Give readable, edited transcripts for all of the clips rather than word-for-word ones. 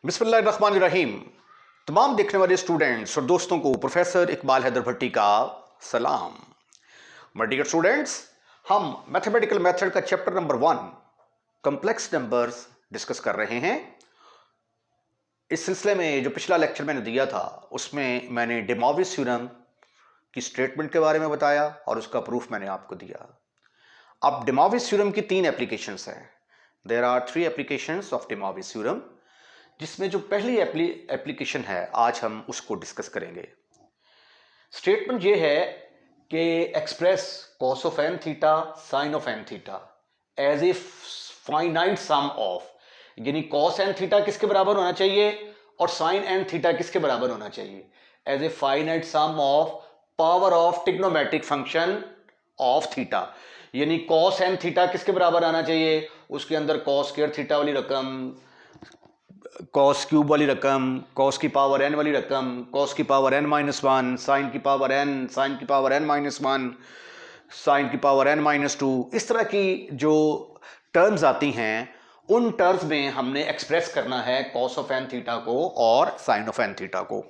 बिस्मिल्लाहिर्रहमानिर्रहीम। तमाम देखने वाले स्टूडेंट्स और दोस्तों को प्रोफेसर इकबाल हैदर भट्टी का सलाम। माय डियर स्टूडेंट्स, हम मैथमेटिकल मेथड का chapter number 1 complex numbers discuss कर रहे हैं। इस सिलसिले में जो पिछला लेक्चर मैंने दिया था उसमें मैंने डे मॉविस थ्योरम की स्टेटमेंट के बारे में बताया और उसका प्रूफ मैंने आपको दिया। अब डे मॉविस थ्योरम की 3 एप्लीकेशंस हैं। There are 3 applications of De Moivre's theorem, जिसमें जो पहली एप्लीकेशन है आज हम उसको डिस्कस करेंगे। स्टेटमेंट ये है कि express cos of N theta sine of N theta as a finite sum of, यानी कॉस एन थीटा किसके बराबर होना चाहिए और साइन एन थीटा किसके बराबर होना चाहिए, as a finite sum of power of trigonometric function of theta. यानी कॉस एन थीटा किसके बराबर आना चाहिए, उसके अंदर कॉस स्क्वायर थीटा वाली रकम, कॉस क्यूब वाली रकम, कॉस की पावर एन वाली रकम, कॉस की power N minus one, sine की पावर एन, साइन की power N minus one, sine की पावर एन माइनस टू, इस तरह की जो टर्म्स आती हैं उन टर्म्स में हमने एक्सप्रेस करना है कॉस ऑफ एन थीटा को और साइन ऑफ एन थीटा को।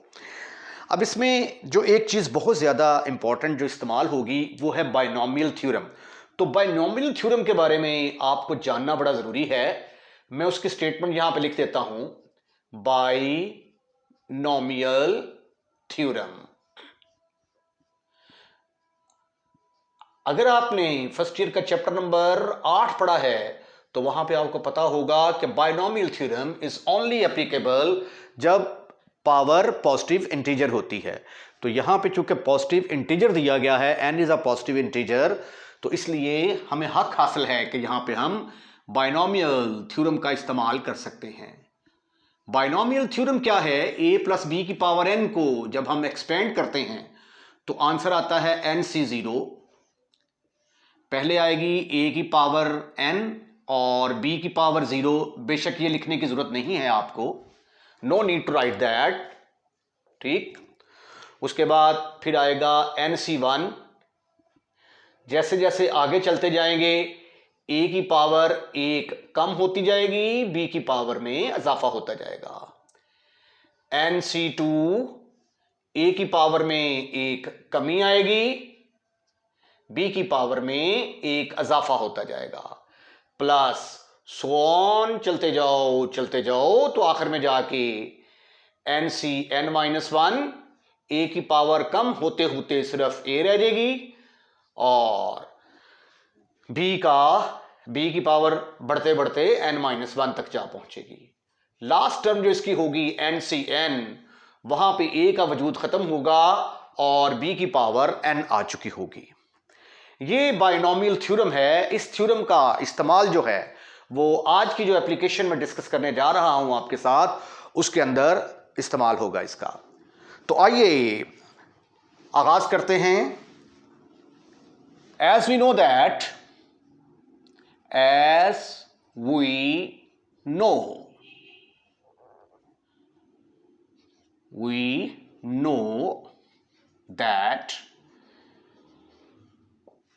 अब इसमें जो एक चीज़ बहुत ज़्यादा इंपॉर्टेंट जो इस्तेमाल होगी वो है बाइनोमियल थ्योरम। तो बाइनोमियल थ्योरम के बारे में आपको जानना बड़ा ज़रूरी है। मैं उसकी स्टेटमेंट यहां पे लिख देता हूं, बाइनोमियल थ्योरम। अगर आपने फर्स्ट ईयर का चैप्टर नंबर 8 पढ़ा है तो वहां पे आपको पता होगा कि binomial theorem is only applicable जब पावर पॉजिटिव इंटीजर होती है। तो यहां पे चूंकि पॉजिटिव इंटीजर दिया गया है, n is a positive integer, तो इसलिए हमें हक हासिल है कि यहां पे हम बाइनोमियल थ्योरम का इस्तेमाल कर सकते हैं। बाइनोमियल थ्योरम क्या है, a प्लस बी की पावर n को जब हम एक्सपेंड करते हैं तो आंसर आता है nc0। पहले आएगी a की पावर n और b की पावर 0। बेशक ये लिखने की जरूरत नहीं है आपको, no need to write that, ठीक। उसके बाद फिर आएगा nc1। जैसे जैसे आगे चलते जाएंगे a की पावर 1 कम होती जाएगी, b की पावर में इजाफा होता जाएगा। nc2 a की पावर में 1 कमी आएगी, b की पावर में 1 इजाफा होता जाएगा, प्लस सोन चलते जाओ तो आखिर में जाके nCn-1 a की पावर कम होते होते सिर्फ a रह जाएगी और b की पावर बढ़ते बढ़ते n-1 तक जा पहुंचेगी। लास्ट टर्म जो इसकी होगी nCn, वहां पे a का वजूद खत्म होगा और b की पावर n आ चुकी होगी। ये बाइनोमियल थ्योरम है। इस थ्योरम का इस्तेमाल जो है वो आज की जो एप्लीकेशन में डिस्कस करने जा रहा हूं आपके साथ उसके अंदर इस्तेमाल होगा इसका। तो आइए आगाज करते हैं। As we know, that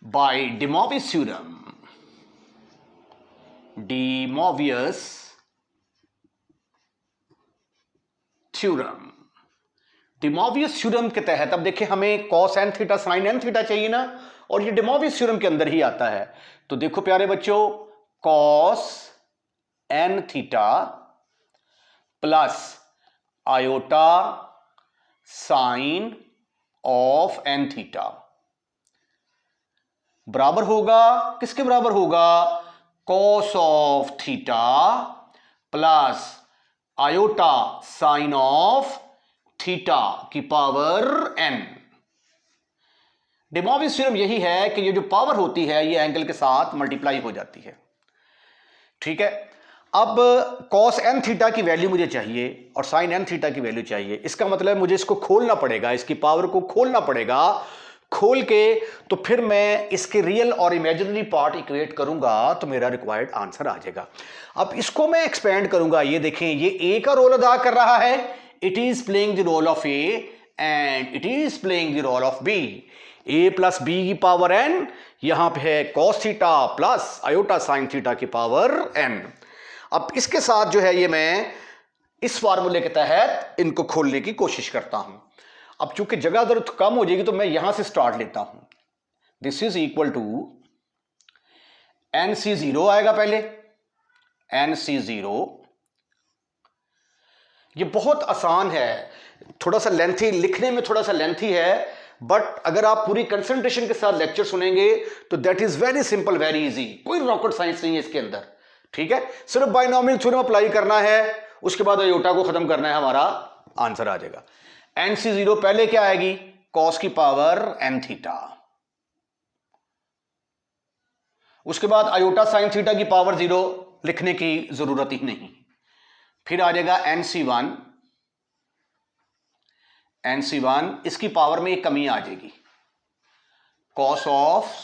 by de Moivre's theorem, de Moivre's theorem के तहत, अब देखिए हमें cos n theta sin n theta चाहिए ना, और ये de Moivre's थ्योरम के अंदर ही आता है। तो देखो प्यारे बच्चों, cos n theta plus iota sign of n theta बराबर होगा, किसके बराबर होगा, cos of theta plus iota sign of theta की power n। Day Moivre's theorem यही है कि ये जो पावर होती है ये एंगल के साथ मल्टीप्लाई हो जाती है, ठीक है। अब cos n थीटा की वैल्यू मुझे चाहिए और sin n थीटा की वैल्यू चाहिए। इसका मतलब मुझे इसको खोलना पड़ेगा, इसकी पावर को खोलना पड़ेगा। खोल के तो फिर मैं इसके रियल और इमेजिनरी पार्ट इक्वेट करूंगा तो मेरा रिक्वायर्ड आंसर आ जाएगा। अब इसको मैं एक्सपेंड करूंगा। ये देखें, ये ए का रोल अदा कर रहा है, it is playing the role of A and it is playing the role of B. A plus B की पावर एन, यहां पे है cos theta plus iota sine theta की पावर एन। अब इसके साथ जो है ये मैं इस फार्मूले के तहत इनको खोलने की कोशिश करता हूं। अब चूंकि जगह जरूरत कम हो जाएगी तो मैं यहां से स्टार्ट लेता हूं। This is equal to NC0 आएगा पहले, NC0। ये बहुत आसान है, थोड़ा सा लेंथी, लिखने में थोड़ा सा लेंथी है, बट अगर आप पूरी कंसंट्रेशन के साथ लेक्चर सुनेंगे तो that is very simple, very easy, कोई रॉकेट साइंस नहीं है इसके अंदर। ठीक है, सिर्फ बायनॉमियल थ्योरम अप्लाई करना है, उसके बाद आयोटा को खत्म करना है, हमारा आंसर आ जाएगा। NC0 पहले क्या आएगी, कॉस की पावर n थीटा, उसके बाद आयोटा साइन थीटा की पावर 0, लिखने की जरूरत ही नहीं। फिर आ जाएगा NC1, NC1 इसकी पावर में एक कमी आ जाएगी, cos of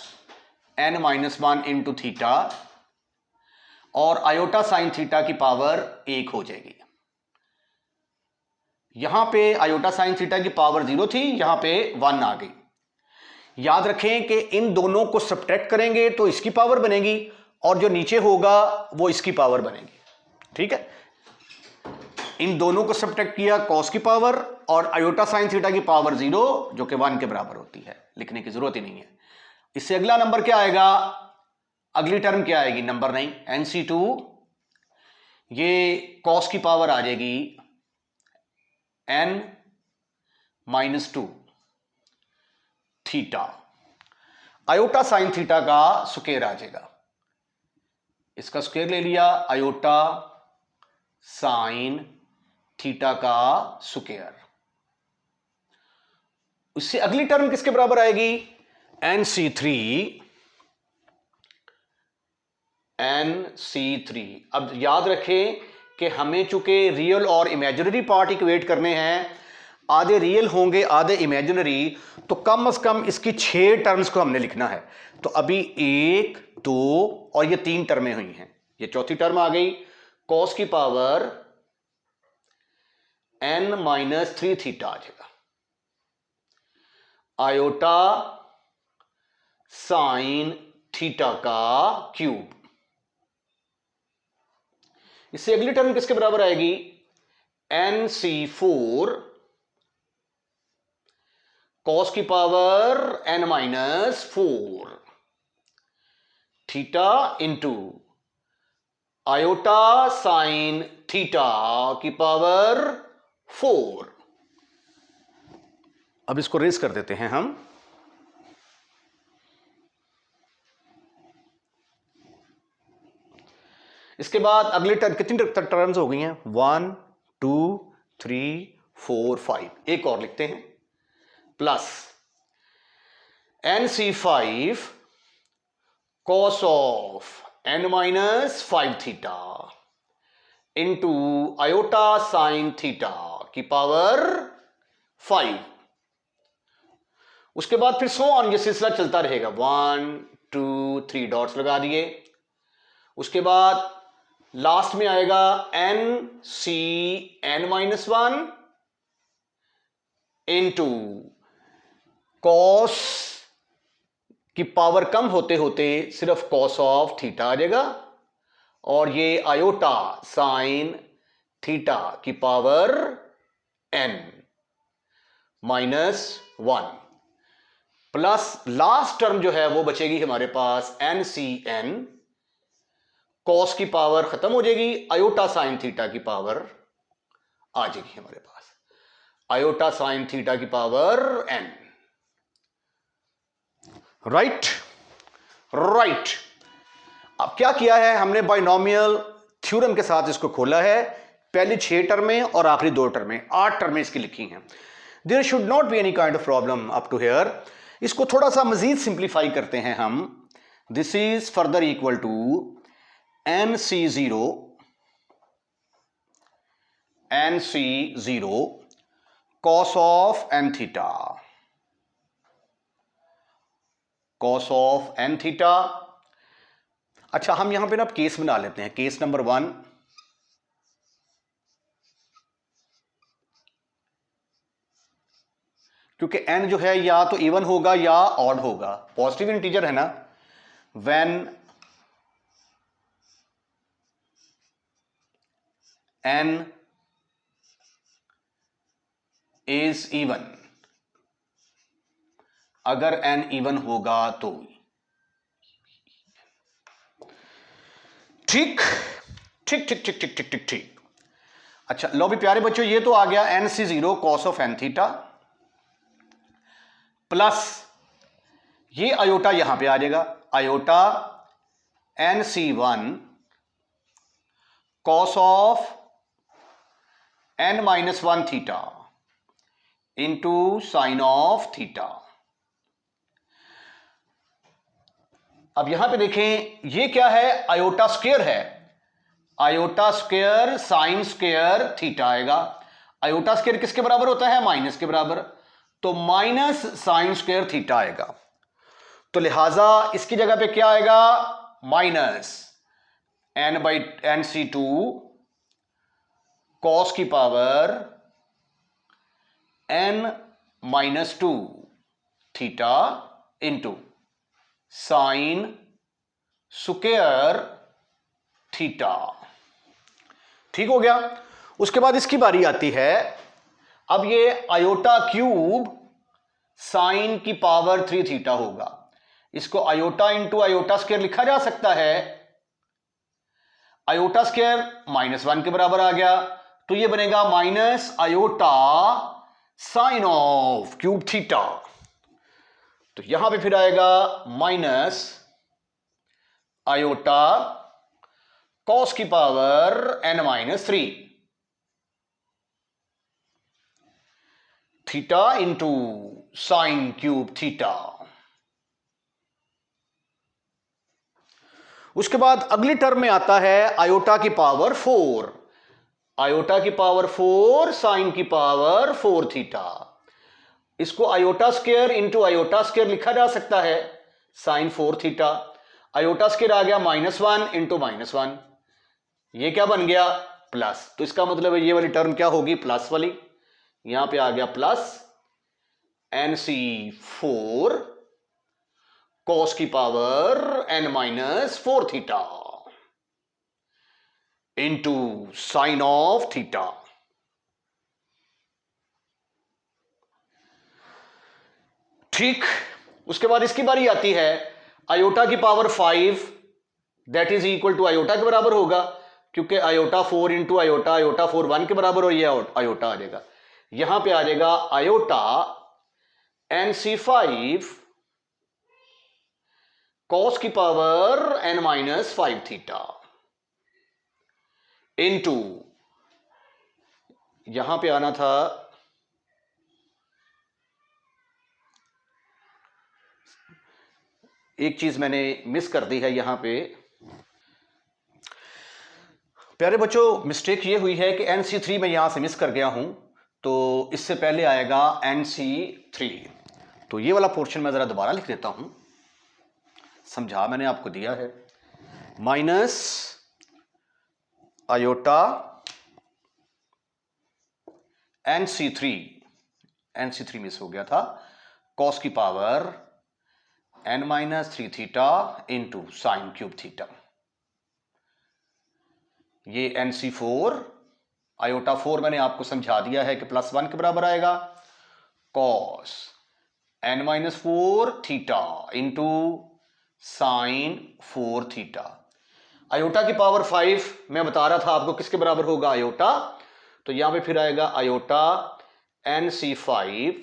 n-1 into theta, और आयोटा साइन थीटा की पावर 1 हो जाएगी। यहां पे आयोटा साइन थीटा की पावर 0 थी, यहां पे 1 आ गई। याद रखें कि इन दोनों को सब्ट्रैक्ट करेंगे तो इसकी पावर बनेगी, और जो नीचे होगा वो इसकी पावर बनेगी। ठीक है, इन दोनों को सब्ट्रैक्ट किया, कॉस की पावर और आयोटा साइन थीटा की पावर 0 जो कि 1 के बराबर होती है, लिखने की जरूरत ही नहीं है। इससे अगला नंबर क्या आएगा, अगली टर्म क्या आएगी, नंबर 9, NC2, ये कॉस की पावर आ जाएगी n-2 theta, iota sine theta का स्क्वायर आ जाएगा, इसका स्क्वायर ले लिया, आयोटा साइन थीटा का स्क्वायर। उससे अगली टर्म किसके बराबर आएगी, NC3, NC3। अब याद रखें कि हमें चूंकि रियल और इमेजिनरी पार्ट इक्वेट करने हैं, आधे रियल होंगे आधे इमेजिनरी, तो कम से कम इसकी 6 टर्म्स को हमने लिखना है। तो अभी 1, 2 और ये 3 टर्में हुई हैं, ये चौथी टर्म आ गई, कॉस की पावर n-3 थीटा आ जाएगा, आयोटा साइन थीटा का क्यूब। इससे अगली टर्म किसके बराबर आएगी, NC4 कॉस की power n-4 theta into iota sine theta की पावर 4। अब इसको रेज कर देते हैं हम। इसके बाद अगले कितनी टर्म्स हो गई हैं, 1, 2, 3, 4, 5, एक और लिखते हैं, plus NC5 cos of n-5 theta into iota sine theta की पावर 5। उसके बाद फिर सो ऑन, ये सिलसिला चलता रहेगा, 1, 2, 3 डॉट्स लगा दिए। उसके बाद लास्ट में आएगा NC(n-1) इंटू कॉस की पावर कम होते होते सिर्फ कॉस ऑफ थीटा आ जाएगा, और ये आयोटा साइन थीटा की power n-1 plus last term जो है वो बचेगी हमारे पास NCn, कॉस की पावर खत्म हो जाएगी, आयोटा साइन थीटा की पावर आ जाएगी हमारे पास, आयोटा साइन थीटा की पावर n। Right, right. अब क्या किया है हमने, बाइनोमियल थ्योरम के साथ इसको खोला है, पहली 6 टर्में और आखिरी 2 टर्में, 8 टर्में इसकी लिखी हैं। There should not be any kind of problem up to here. इसको थोड़ा सा मजीद सिंप्लीफाई करते हैं हम। This is further equal to NC0 cos of n theta, cos of n theta। अच्छा, हम यहां पे ना केस बना लेते हैं, केस नंबर 1, क्योंकि n जो है या तो इवन होगा या ऑड होगा, पॉजिटिव इंटीजर है ना। व्हेन n इज इवन, अगर n इवन होगा तो। ठीक ठीक ठीक ठीक ठीक ठीक ठीक ठीक। अच्छा लो भी प्यारे बच्चों, ये तो आ गया NC0 cos of n theta plus ये आयोटा यहां पे आ जाएगा, iota NC1 cos of n-1 theta into sine of theta. अब यहां पे देखें ये क्या है, आयोटा स्क्वायर है, iota square sine square theta आएगा। आयोटा स्क्वायर किसके बराबर होता है, माइनस के बराबर, तो माइनस साइन स्क्वायर थीटा आएगा। तो लिहाजा इसकी जगह पे क्या आएगा, माइनस n/NC2 कॉस की power n-2 theta into sine square theta. ठीक हो गया। उसके बाद इसकी बारी आती है, अब ये आयोटा क्यूब साइन की पावर 3 थीटा होगा, इसको आयोटा इंटू आयोटा स्क्वायर लिखा जा सकता है। आयोटा स्क्वायर -1 के बराबर आ गया, तो ये बनेगा minus iota sine of cube theta. तो यहां पे फिर आएगा माइनस आयोटा कॉस की power n-3 theta into sine cube theta. उसके बाद अगली टर्म में आता है आयोटा की पावर 4, आयोटा की पावर 4 साइन की पावर 4 थीटा। इसको iota square into iota square लिखा जा सकता है, साइन 4 थीटा। आयोटा स्क्वायर आ गया -1 इंटू -1, ये क्या बन गया, प्लस। तो इसका मतलब है ये वाली टर्म क्या होगी, प्लस वाली। यहां पे आ गया प्लस NC4 कॉस की power n-4 theta into sine of theta. ठीक। उसके बाद इसकी बारी आती है, आयोटा की power 5 that is equal to iota के बराबर होगा, क्योंकि आयोटा 4 इंटू आयोटा, आयोटा 4 1 के बराबर, और ये आयोटा आ जाएगा। यहां पे आ जाएगा आयोटा NC5 कॉस की पावर n-5 थीटा इंटू, यहां पे आना था एक चीज मैंने मिस कर दी है यहां पे प्यारे बच्चों, मिस्टेक ये हुई है कि NC3 मैं यहां से मिस कर गया हूं, तो इससे पहले आएगा NC3। तो ये वाला पोर्शन मैं जरा दोबारा लिख देता हूं, समझा मैंने आपको दिया है। माइनस आयोटा NC3 मिस हो गया था, कॉस की power n-3 theta into sine cube theta. ये NC4 आयोटा 4 मैंने आपको समझा दिया है कि +1 के बराबर आएगा, cos n-4 theta into sign 4 theta. Iota की पावर 5 मैं बता रहा था आपको किसके बराबर होगा, आयोटा। तो यहां पे फिर आएगा आयोटा NC5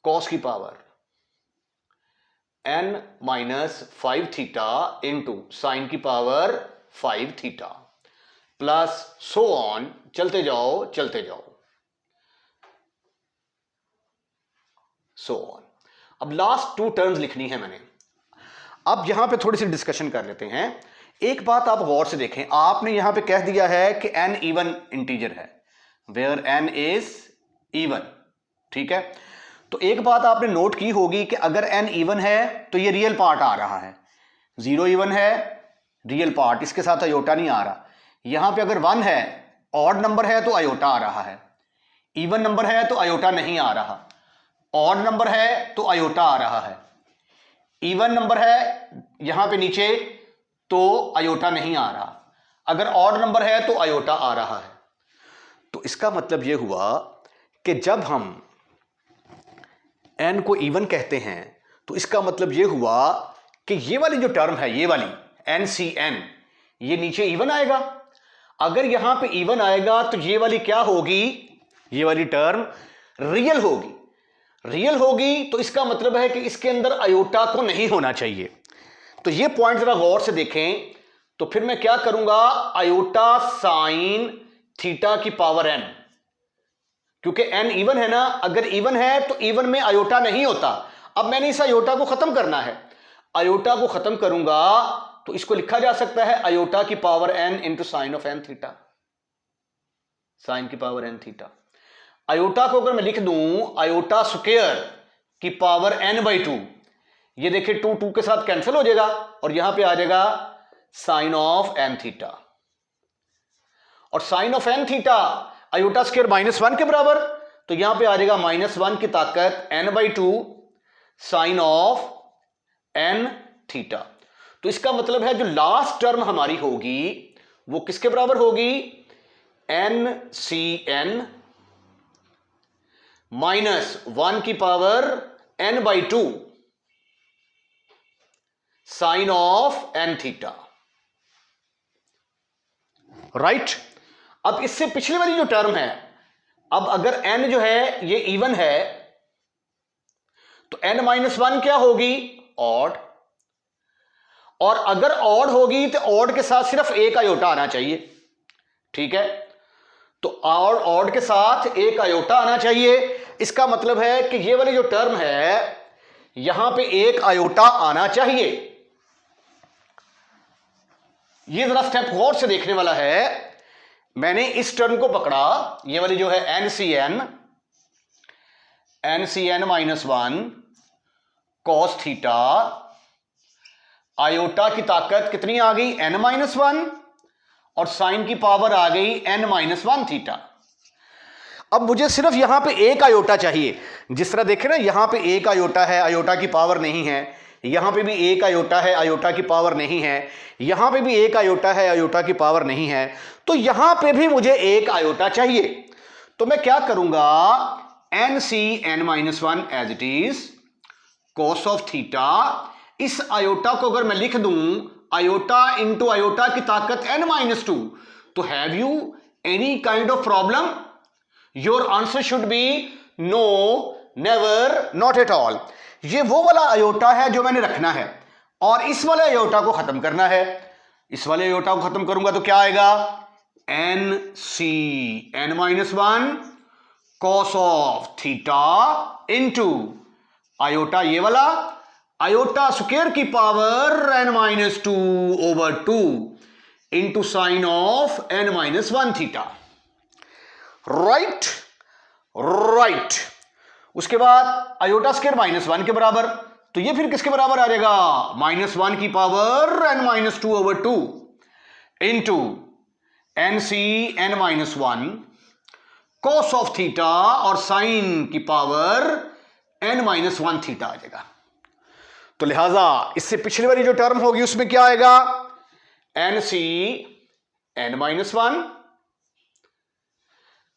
कॉस की power n-5 theta into sine की power 5 theta plus so on, चलते जाओ चलते जाओ, सो ऑन। अब लास्ट 2 टर्म्स लिखनी है मैंने। अब यहां पे थोड़ी सी डिस्कशन कर लेते हैं। एक बात आप गौर से देखें, आपने यहां पे कह दिया है कि n इवन इंटीजर है, वेयर n इज इवन, ठीक है। तो एक बात आपने नोट की होगी कि अगर n इवन है तो ये रियल पार्ट आ रहा है, 0 इवन है रियल पार्ट, इसके साथ अयोटा नहीं आ रहा। यहां पे अगर 1 है, ऑड नंबर है तो अयोटा आ रहा है, इवन नंबर है तो अयोटा नहीं आ रहा, ऑड नंबर है तो अयोटा आ रहा है, इवन नंबर है यहां पे नीचे तो अयोटा नहीं आ रहा, अगर ऑड नंबर है तो अयोटा आ रहा है। तो इसका मतलब यह हुआ कि जब हम n को इवन कहते हैं तो इसका मतलब ये हुआ कि ये वाली जो टर्म है, ये वाली NCN, ये नीचे इवन आएगा। अगर यहां पे इवन आएगा तो ये वाली क्या होगी, ये वाली टर्म रियल होगी। रियल होगी तो इसका मतलब है कि इसके अंदर आयोटा को नहीं होना चाहिए। तो ये पॉइंट जरा गौर से देखें। तो फिर मैं क्या करूंगा, आयोटा साइन थीटा की पावर n, क्योंकि n इवन है ना, अगर इवन है तो इवन में आयोटा नहीं होता। अब मैंने इस आयोटा को खत्म करना है, आयोटा को खत्म करूंगा तो इसको लिखा जा सकता है आयोटा की power n into sine of n theta, sine की पावर n थीटा। आयोटा को अगर मैं लिख दूं आयोटा स्क्वायर की पावर n/2, ये देखिए 2 2 के साथ कैंसिल हो जाएगा और यहां पे आ जाएगा साइन ऑफ n थीटा। और sine of n theta iota square -1 के बराबर, तो यहां पे आ जाएगा -1 की ताकत n/2 sine of n theta. तो इसका मतलब है जो लास्ट टर्म हमारी होगी वो किसके बराबर होगी, NCN -1 की power n/2 sine of n theta, right. अब इससे पिछले वाली जो टर्म है, अब अगर n जो है ये इवन है तो n-1 क्या होगी, ऑड। और अगर ऑड होगी तो ऑड के साथ सिर्फ एक आयोटा आना चाहिए, ठीक है। तो ऑड के साथ एक आयोटा आना चाहिए। इसका मतलब है कि ये वाली जो टर्म है यहां पे एक आयोटा आना चाहिए। ये जरा स्टेप गौर से देखने वाला है। मैंने इस टर्म को पकड़ा, ये वाली जो है NCN -1 कॉस थीटा, आयोटा की ताकत कितनी आ गई, n-1, और साइन की पावर आ गई n-1 थीटा। अब मुझे सिर्फ यहां पे एक आयोटा चाहिए। जिस तरह देखे ना, यहां पे एक आयोटा है, आयोटा की पावर नहीं है, यहां पे भी एक आयोटा है, आयोटा की पावर नहीं है, यहां पे भी एक आयोटा है, आयोटा की पावर नहीं है, तो यहां पे भी मुझे एक आयोटा चाहिए। तो मैं क्या करूंगा, NCN-1 as it is cos of theta, इस आयोटा को अगर मैं लिख दूं आयोटा इंटू आयोटा की ताकत n-2, तो have you any kind of problem, your answer should be no, never, not at all. ये वो वाला आयोटा है जो मैंने रखना है और इस वाले आयोटा को खत्म करना है। इस वाले आयोटा को खत्म करूंगा तो क्या आएगा, NCN-1 cos of theta into iota ये वाला, आयोटा स्क्वायर की power n-2/2 into sine of n-1 theta, right right. उसके बाद आयोटा स्क्वायर -1 के बराबर, तो ये फिर किसके बराबर आ जाएगा, -1 की power n-2/2 into NCN-1 cos of theta और साइन की पावर n-1 थीटा आ जाएगा। तो लिहाजा इससे पिछली वाली जो टर्म होगी उसमें क्या आएगा, NCN-1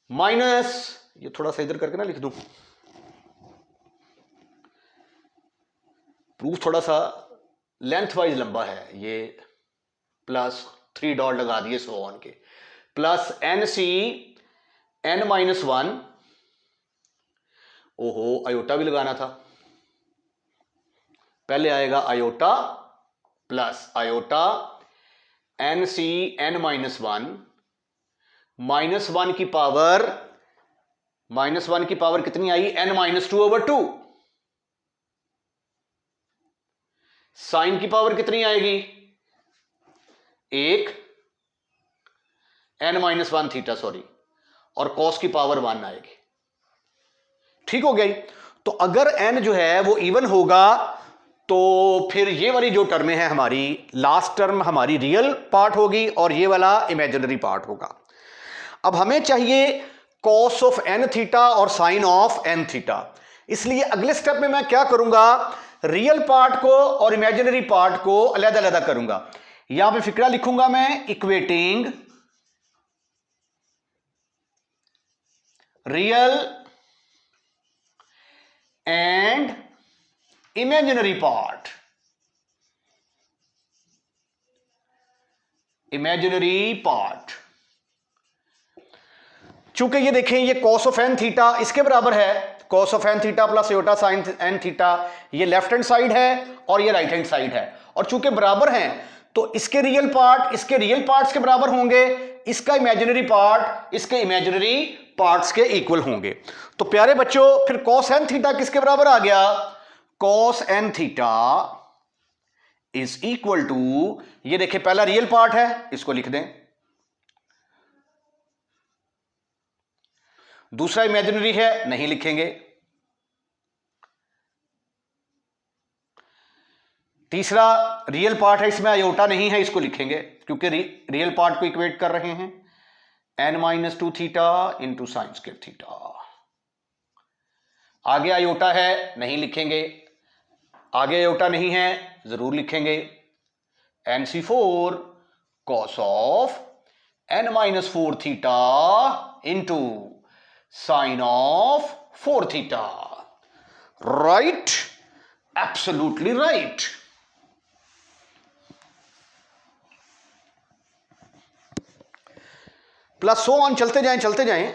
माइनस, ये थोड़ा सा इधर करके ना लिख दूं, प्रूफ थोड़ा सा लेंथ वाइज लंबा है, ये प्लस 3 डॉट लगा दिए सो ऑन के, प्लस NCN-1, ओहो आयोटा भी लगाना था, पहले आएगा आयोटा प्लस आयोटा NCN-1 -1 की पावर कितनी आई, n-2/2, साइन की पावर कितनी आएगी, 1 n-1 थीटा सॉरी, और कॉस की पावर 1 आएगी। ठीक हो गई। तो अगर n जो है वो इवन होगा तो फिर ये वाली जो टर्में हैं हमारी, लास्ट टर्म हमारी रियल पार्ट होगी और ये वाला इमेजिनरी पार्ट होगा। अब हमें चाहिए कॉस ऑफ n थीटा और साइन ऑफ n थीटा, इसलिए अगले स्टेप में मैं क्या करूंगा, रियल पार्ट को और इमेजिनरी पार्ट को अलग अलग करूंगा। यहां पे फिक्रा लिखूंगा मैं, equating real and imaginary part. Imaginary part, चूंकि ये देखें ये cos ऑफ एन थीटा इसके बराबर है, cos of N theta plus iota sine N theta, ये लेफ्ट हैंड साइड है और ये राइट हैंड साइड है, और चूंकि बराबर हैं तो इसके रियल पार्ट इसके रियल पार्ट्स के बराबर होंगे, इसका इमेजिनरी पार्ट इसके इमेजिनरी पार्ट्स के इक्वल होंगे। तो प्यारे बच्चों फिर cos एन थीटा किसके बराबर आ गया, cos N theta is equal to, ये देखिए पहला रियल पार्ट है इसको लिख दें, दूसरा इमेजिनरी है नहीं लिखेंगे, तीसरा रियल पार्ट है इसमें आयोटा नहीं है इसको लिखेंगे क्योंकि रियल पार्ट को इक्वेट कर रहे हैं, n-2 theta into sine square theta, आगे आयोटा है नहीं लिखेंगे, आगे आयोटा नहीं है जरूर लिखेंगे, nc4 cos of n-4 theta into sine of 4 theta, right, absolutely right. Plus so on चलते जाएं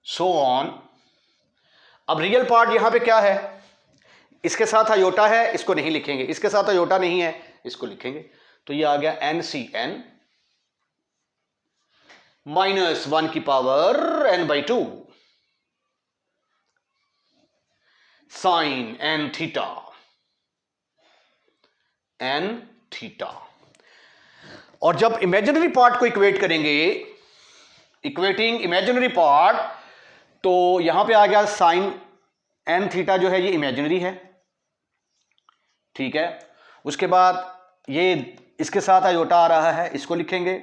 सो ऑन। अब रियल पार्ट यहां पे क्या है, इसके साथ आयोटा है इसको नहीं लिखेंगे, इसके साथ आयोटा नहीं है इसको लिखेंगे, तो ये आ गया NCN माइनस 1 की power n/2 sign n theta और जब इमेजिनरी पार्ट को इक्वेट करेंगे, इक्वेटिंग इमेजिनरी पार्ट, तो यहां पे आ गया साइन n थीटा जो है ये इमेजिनरी है, ठीक है, उसके बाद ये इसके साथ आयोटा आ रहा है इसको लिखेंगे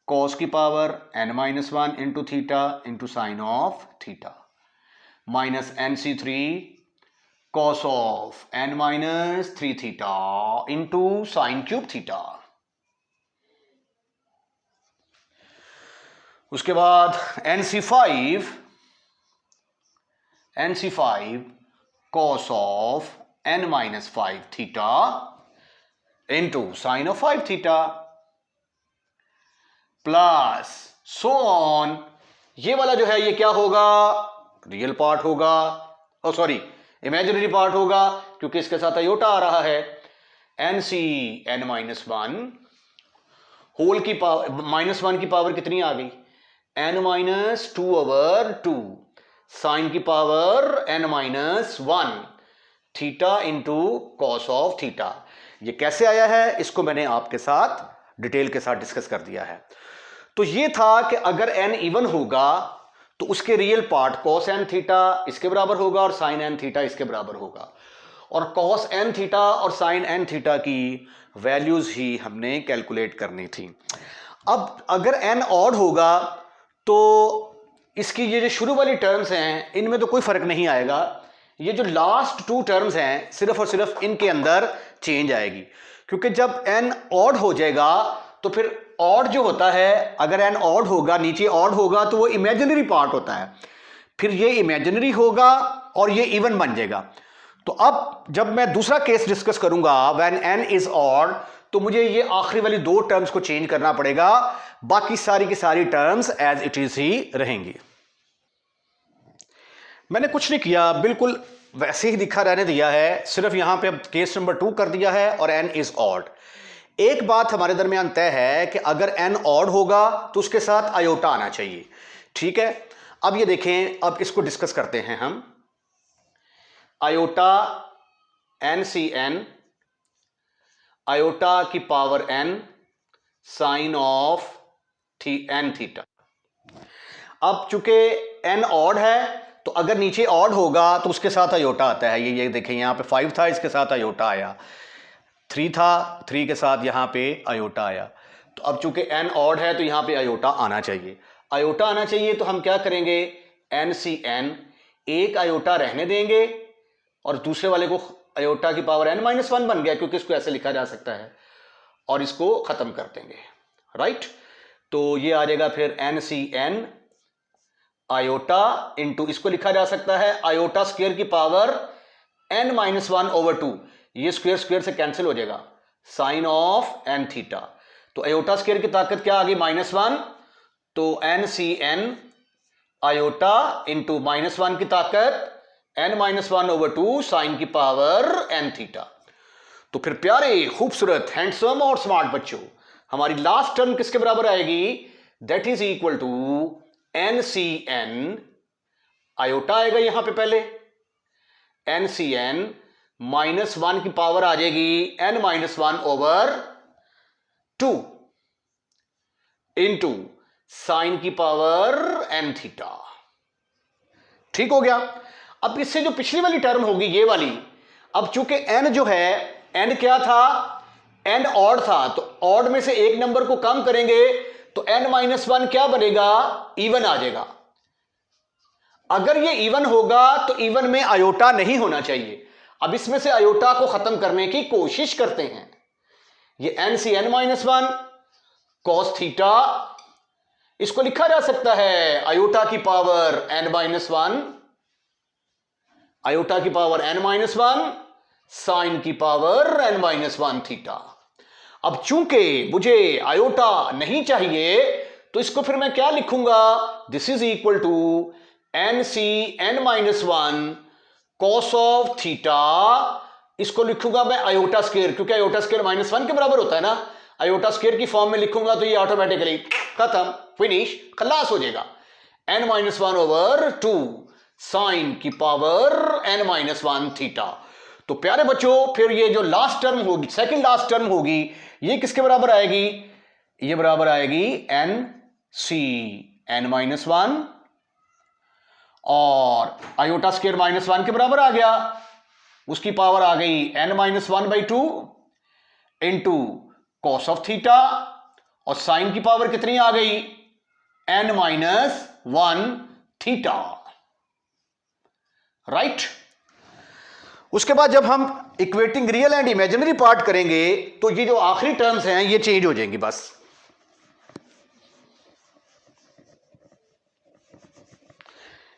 cos की power n-1 into theta into sine of theta minus NC3 cos of n-3 theta into sine cube theta, उसके बाद NC5 cos of n-5 theta into sine of 5 theta plus so on, ये वाला जो है ये क्या होगा, रियल पार्ट होगा, ओ सॉरी इमेजिनरी पार्ट होगा क्योंकि इसके साथ आयोटा आ रहा है, NCn-1 होल की पावर -1 की पावर कितनी आ गई, n-2/2 साइन की power n-1 theta into cos of theta. ये कैसे आया है इसको मैंने आपके साथ डिटेल के साथ डिस्कस कर दिया है। तो ये था कि अगर n इवन होगा तो उसके real part cos n theta इसके बराबर होगा और sin n थीटा इसके बराबर होगा, और cos n थीटा और sin n थीटा की वैल्यूज ही हमने कैलकुलेट करनी थी। अब अगर n ऑड होगा तो इसकी ये जो शुरू वाली टर्म्स हैं इनमें तो कोई फर्क नहीं आएगा, ये जो लास्ट 2 टर्म्स हैं सिर्फ और सिर्फ इनके अंदर चेंज आएगी, क्योंकि जब n ऑड हो जाएगा तो फिर ऑड जो होता है, अगर n ऑड होगा नीचे ऑड होगा तो वो इमेजिनरी पार्ट होता है, फिर ये इमेजिनरी होगा और ये इवन बन जाएगा। तो अब जब मैं दूसरा केस डिस्कस करूंगा व्हेन n इज ऑड, तो मुझे ये आखिरी वाली 2 टर्म्स को चेंज करना पड़ेगा, बाकी सारी की सारी टर्म्स एज इट इज ही रहेंगी। मैंने कुछ नहीं किया, बिल्कुल वैसे ही दिखा रहने दिया है, सिर्फ यहां पे अब केस नंबर 2 कर दिया है और n इज ऑड। एक बात हमारे दरमियान तय है कि अगर n ऑड होगा तो उसके साथ आयोटा आना चाहिए, ठीक है। अब ये देखें, अब इसको डिस्कस करते हैं हम। आयोटा NCn आयोटा की power n sine of n theta. अब चूंकि n ऑड है तो अगर नीचे ऑड होगा तो उसके साथ आयोटा आता है, ये देखें यहां पे 5 था इसके साथ आयोटा आया, 3 था 3 के साथ यहां पे आयोटा आया। तो अब चूंकि n ऑड है तो यहां पे आयोटा आना चाहिए, आयोटा आना चाहिए तो हम क्या करेंगे, NCn एक आयोटा रहने देंगे और दूसरे वाले को आयोटा की पावर n-1 बन गया क्योंकि इसको ऐसे लिखा जा सकता है, और इसको खत्म कर देंगे, राइट। तो ये आ जाएगा फिर NCn आयोटा इंटू, इसको लिखा जा सकता है आयोटा स्क्वायर की पावर n-1/2, ये स्क्वायर स्क्वायर से कैंसिल हो जाएगा, साइन ऑफ n थीटा। तो आयोटा स्क्वायर की ताकत क्या आ गई, -1, तो NCN आयोटा इंटू -1 की ताकत n-1/2 साइन की पावर n थीटा। तो फिर प्यारे खूबसूरत हैंडसम और स्मार्ट बच्चों, हमारी लास्ट टर्म किसके बराबर आएगी, that is equal to NCN, iota आएगा यहां पे पहले, NCN -1 की पावर आ जाएगी n-1/2 इंटू साइन की पावर n थीटा। ठीक हो गया। अब इससे जो पिछली वाली टर्म होगी ये वाली, अब चूंकि n जो है, n क्या था, n ऑड था, तो ऑड में से एक नंबर को कम करेंगे तो n-1 क्या बनेगा, इवन आ जाएगा। अगर ये इवन होगा तो इवन में आयोटा नहीं होना चाहिए। अब इसमें से आयोटा को खत्म करने की कोशिश करते हैं। ये NCN-1 cos थीटा, इसको लिखा जा सकता है आयोटा की पावर n-1, आयोटा की पावर n-1 साइन की पावर n-1 थीटा। अब चूंकि मुझे आयोटा नहीं चाहिए तो इसको फिर मैं क्या लिखूंगा, this is equal to NCN-1 cos of theta, इसको लिखूंगा मैं आयोटा स्क्वायर, क्योंकि आयोटा स्क्वायर -1 के बराबर होता है ना, आयोटा स्क्वायर की फॉर्म में लिखूंगा तो ये ऑटोमेटिकली खत्म, फिनिश, खलास हो जाएगा, n-1/2 साइन की पावर n-1 थीटा। तो प्यारे बच्चों फिर ये जो लास्ट टर्म होगी, सेकंड लास्ट टर्म होगी, ये किसके बराबर आएगी, ये बराबर आएगी NCN-1 और आयोटा स्क्वायर -1 के बराबर आ गया, उसकी पावर आ गई n-1/2 into cos of theta, और साइन की पावर कितनी आ गई, n-1 थीटा, राइट। उसके बाद जब हम equating real and imaginary part करेंगे तो ये जो आखिरी टर्म्स हैं ये चेंज हो जाएंगी बस।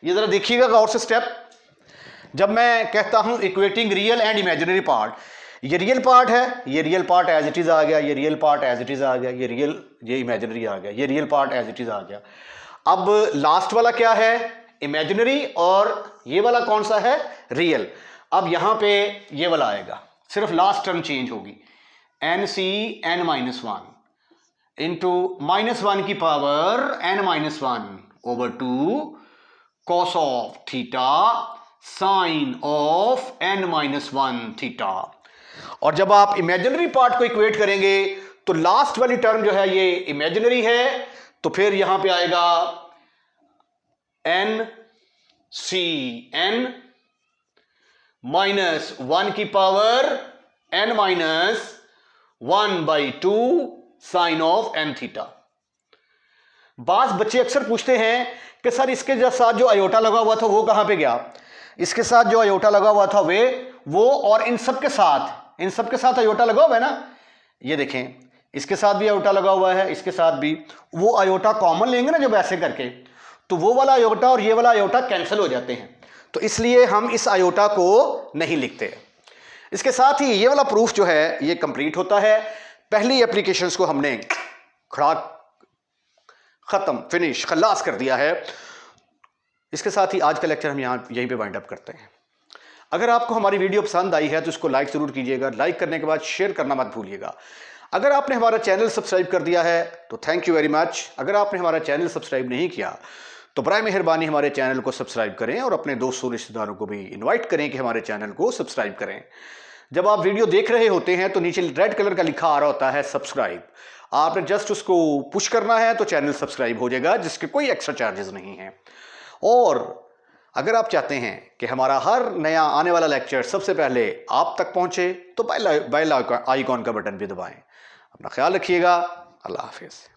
ये जरा देखिएगा गौर से स्टेप, जब मैं कहता हूं equating real and imaginary part, ये रियल पार्ट है, ये real part as it is आ गया, ये real part as it is आ गया, ये रियल, ये इमेजिनरी आ गया, ये real part as it is आ गया। अब लास्ट वाला क्या है, इमेजिनरी, और ये वाला कौन सा है, रियल। अब यहां पे ये वाला आएगा, सिर्फ लास्ट टर्म चेंज होगी, NCN-1 इंटू -1 की power n-1/2 cos of theta sine of n-1 theta. और जब आप इमेजिनरी पार्ट को इक्वेट करेंगे तो लास्ट वाली टर्म जो है ये इमेजिनरी है, तो फिर यहां पे आएगा NCN -1 की power n-1/2 sine of n theta. बास बच्चे अक्सर पूछते हैं कि सर इसके साथ जो आयोटा लगा हुआ था वो कहां पे गया, इसके साथ जो आयोटा लगा हुआ था वो और इन सब के साथ आयोटा लगा हुआ है ना, ये देखें इसके साथ भी आयोटा लगा हुआ है, इसके साथ भी, वो आयोटा कॉमन लेंगे ना जब ऐसे करके, तो वो वाला आयोटा और ये वाला आयोटा कैंसिल हो जाते हैं, तो इसलिए हम इस आयोटा को नहीं लिखते। इसके साथ ही ये वाला प्रूफ जो है ये कंप्लीट होता है। पहली एप्लीकेशंस को हमने खड़ा, खत्म, फिनिश, खलास कर दिया है। इसके साथ ही आज का लेक्चर हम यहीं पे वाइंड अप करते हैं। अगर आपको हमारी वीडियो पसंद आई है तो इसको लाइक जरूर कीजिएगा, लाइक करने के बाद शेयर करना मत भूलिएगा। अगर आपने हमारा चैनल सब्सक्राइब कर दिया है तो थैंक यू वेरी मच। अगर आपने हमारा चैनल सब्सक्राइब नहीं किया तो बराए मेहरबानी हमारे चैनल को सब्सक्राइब करें और अपने दोस्तों रिश्तेदारों को भी इन्वाइट करें कि हमारे चैनल को सब्सक्राइब करें। जब आप वीडियो देख रहे होते हैं तो नीचे रेड कलर का लिखा आ रहा होता है सब्सक्राइब, आपने जस्ट उसको पुश करना है तो चैनल सब्सक्राइब हो जाएगा, जिसके कोई एक्स्ट्रा चार्जेस नहीं हैं। और अगर आप चाहते हैं कि हमारा हर नया आने वाला लेक्चर सबसे पहले आप तक पहुंचे तो बेल आइकॉन का बटन भी दबाएं। अपना ख्याल रखिएगा। अल्लाह हाफिज़।